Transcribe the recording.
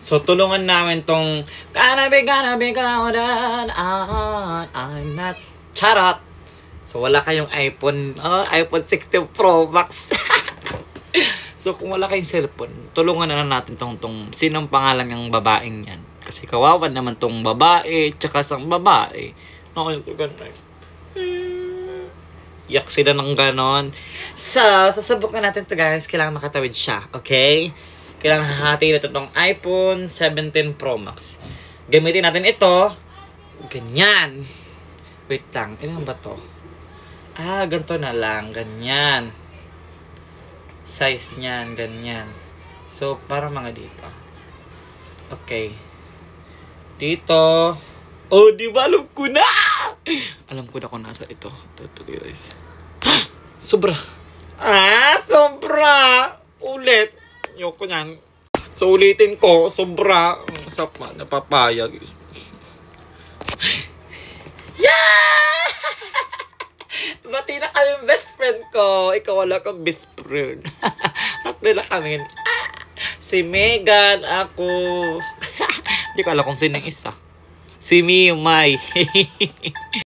So, tulungan namin tong gonna be going on, I'm not charot. So, wala kayong iPhone 16 Pro Max. So, kung wala kayong cellphone, tulungan na natin tong sinong pangalan ng babaeng yan. Kasi kawawan naman tong babae, tsaka sang babae. Okay, ganun. Yak sila ng ganon. So, sasabukan natin to guys. Kailangan makatawid siya. Okay? Kailangan hahati na itong iPhone 17 Pro Max. Gamitin natin ito. Ganyan. Wait lang. Ilan ba to? Ganito na lang. Ganyan. Size niyan. Ganyan. So, para mga dito. Okay. Dito. Oh, di ba? Alam ko na! Alam ko na kung nasa ito. Ito guys. Sobra. Sobra! Ulit. Yoko yan. So, ulitin ko. Sobra. Ang sapa. Napapaya guys. Yeah! Bati na kami best friend ko. Ikaw wala kang best friend. Tatlo na kami. Si Megan, ako. Hindi ko alam kung sino yung isa. Si Miyumay.